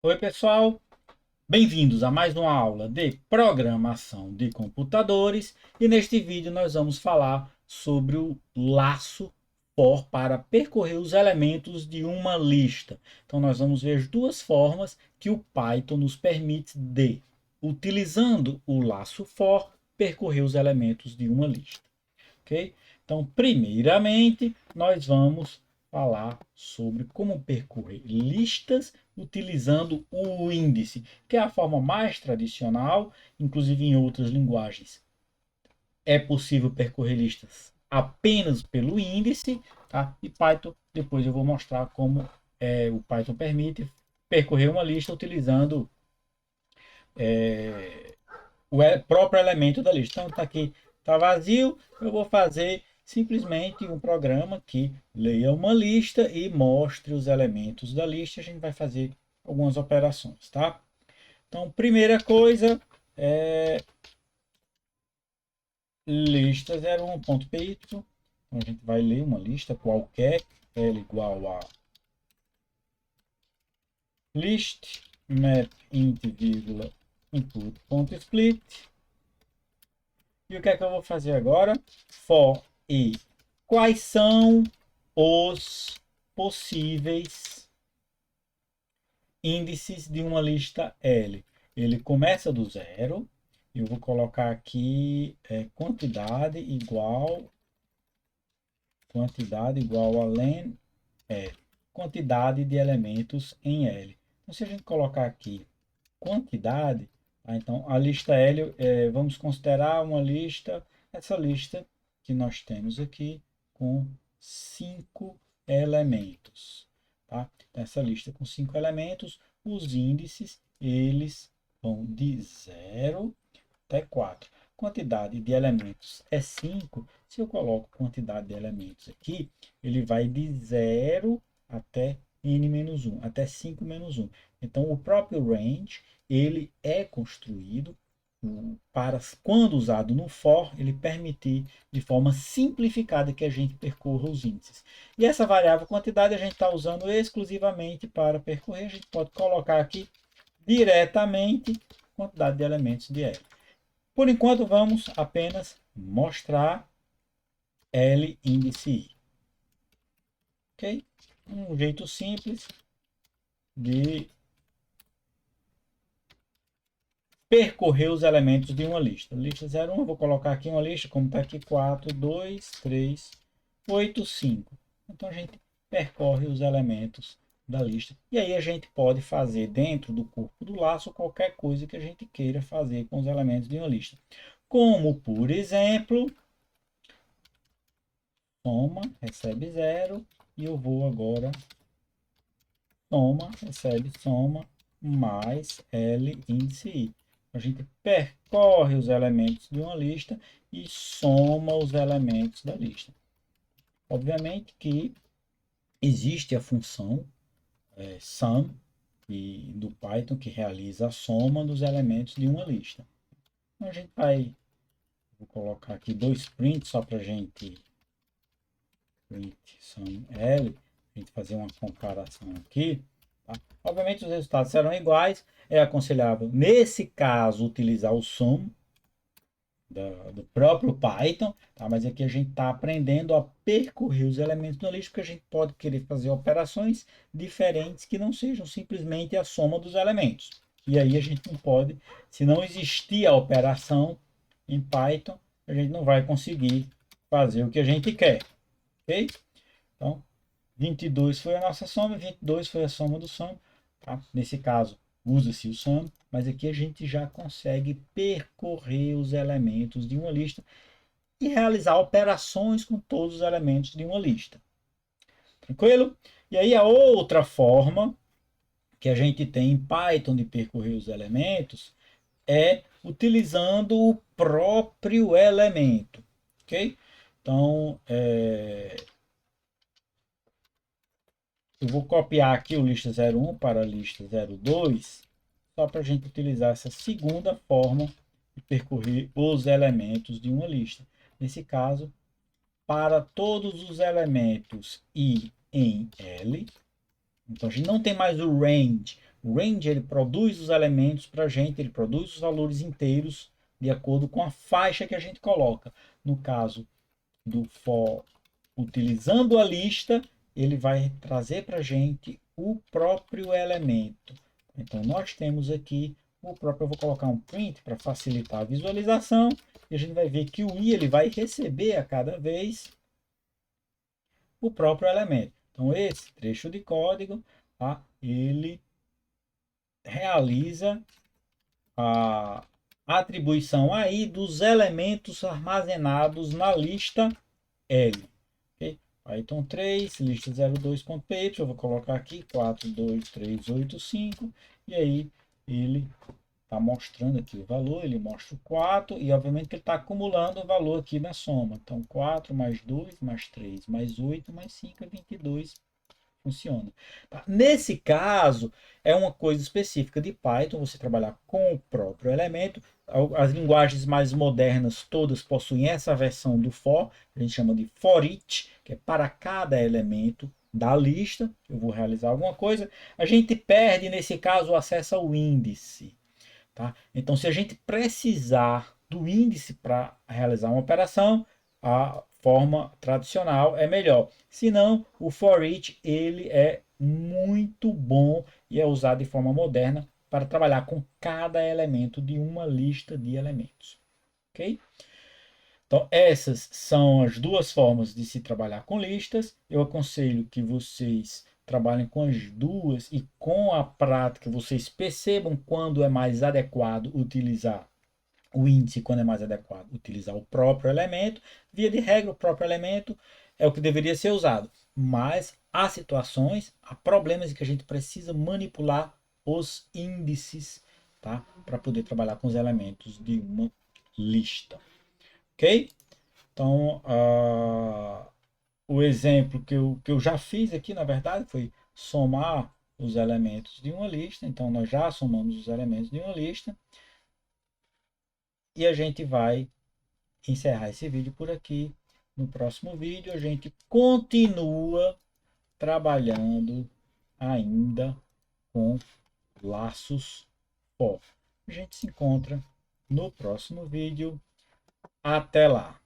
Oi, pessoal, bem-vindos a mais uma aula de programação de computadores e neste vídeo nós vamos falar sobre o laço for para percorrer os elementos de uma lista. Então nós vamos ver as duas formas que o Python nos permite de, utilizando o laço for, percorrer os elementos de uma lista. Ok? Então, primeiramente, nós vamos falar sobre como percorrer listas utilizando o índice, que é a forma mais tradicional, inclusive em outras linguagens. É possível percorrer listas apenas pelo índice, tá? E Python, depois eu vou mostrar como o Python permite percorrer uma lista utilizando o próprio elemento da lista. Então, está aqui, está vazio, eu vou fazer simplesmente um programa que leia uma lista e mostre os elementos da lista. A gente vai fazer algumas operações, tá? Então, primeira coisa é lista 01.py. Então, a gente vai ler uma lista qualquer, L igual a list map int, input.split. E o que é que eu vou fazer agora? For e quais são os possíveis índices de uma lista L? Ele começa do zero. Eu vou colocar aqui quantidade igual a len L. Quantidade de elementos em L. Então, se a gente colocar aqui quantidade, tá? Então a lista L, vamos considerar uma lista, essa lista que nós temos aqui com 5 elementos. Tá? Essa lista com 5 elementos, os índices, eles vão de 0 até 4. Quantidade de elementos é 5. Se eu coloco quantidade de elementos aqui, ele vai de 0 até n-1, até 5 menos 1. Então, o próprio range, ele é construído para, quando usado no for, ele permitir de forma simplificada que a gente percorra os índices. E essa variável quantidade a gente está usando exclusivamente para percorrer. A gente pode colocar aqui diretamente quantidade de elementos de L. Por enquanto, vamos apenas mostrar L índice I. Ok? Um jeito simples de percorrer os elementos de uma lista. Lista 01, eu vou colocar aqui uma lista, como está aqui, 4, 2, 3, 8, 5. Então, a gente percorre os elementos da lista. E aí a gente pode fazer dentro do corpo do laço qualquer coisa que a gente queira fazer com os elementos de uma lista. Como, por exemplo, soma, recebe 0, e eu vou agora, soma, recebe soma, mais L índice I. A gente percorre os elementos de uma lista e soma os elementos da lista. Obviamente que existe a função sum do Python que realiza a soma dos elementos de uma lista. Então a gente vai, vou colocar aqui 2 prints só para a gente print sum L, a gente fazer uma comparação aqui. Tá? Obviamente os resultados serão iguais, é aconselhável nesse caso utilizar o sum do próprio Python, tá? Mas aqui a gente está aprendendo a percorrer os elementos da lista, porque a gente pode querer fazer operações diferentes que não sejam simplesmente a soma dos elementos. E aí a gente não pode, se não existir a operação em Python, a gente não vai conseguir fazer o que a gente quer. Ok? Então, 22 foi a nossa soma, 22 foi a soma do sum. Tá? Nesse caso, usa-se o sum, mas aqui a gente já consegue percorrer os elementos de uma lista e realizar operações com todos os elementos de uma lista. Tranquilo? E aí a outra forma que a gente tem em Python de percorrer os elementos é utilizando o próprio elemento. Ok? Então, eu vou copiar aqui o lista 01 para a lista 02, só para a gente utilizar essa segunda forma de percorrer os elementos de uma lista. Nesse caso, para todos os elementos I em L, então a gente não tem mais o range O range ele produz os elementos para a gente, ele produz os valores inteiros de acordo com a faixa que a gente coloca. No caso do for utilizando a lista, ele vai trazer para a gente o próprio elemento. Então, nós temos aqui o próprio, eu vou colocar um print para facilitar a visualização, e a gente vai ver que o i ele vai receber a cada vez o próprio elemento. Então, esse trecho de código, tá, ele realiza a atribuição aí dos elementos armazenados na lista L. Okay? Python 3, lista 02.py, eu vou colocar aqui 42385, e aí ele está mostrando aqui o valor, ele mostra o 4, e obviamente que ele está acumulando o valor aqui na soma. Então 4 mais 2, mais 3, mais 8, mais 5 é 22. Funciona. Tá? Nesse caso, é uma coisa específica de Python, você trabalhar com o próprio elemento. As linguagens mais modernas todas possuem essa versão do for, a gente chama de for each, que é para cada elemento da lista. Eu vou realizar alguma coisa. A gente perde, nesse caso, o acesso ao índice. Tá? Então, se a gente precisar do índice para realizar uma operação, a forma tradicional é melhor. Se não, o for each ele é muito bom e é usado de forma moderna para trabalhar com cada elemento de uma lista de elementos. Ok? Então, essas são as duas formas de se trabalhar com listas. Eu aconselho que vocês trabalhem com as duas e com a prática vocês percebam quando é mais adequado utilizar o índice, quando é mais adequado utilizar o próprio elemento. Via de regra, o próprio elemento é o que deveria ser usado. Mas há situações, há problemas em que a gente precisa manipular os índices, tá? Para poder trabalhar com os elementos de uma lista. Ok? Então, o exemplo que eu já fiz aqui, na verdade, foi somar os elementos de uma lista. Então, nós já somamos os elementos de uma lista. E a gente vai encerrar esse vídeo por aqui. No próximo vídeo, a gente continua trabalhando ainda com laços for. A gente se encontra no próximo vídeo. Até lá!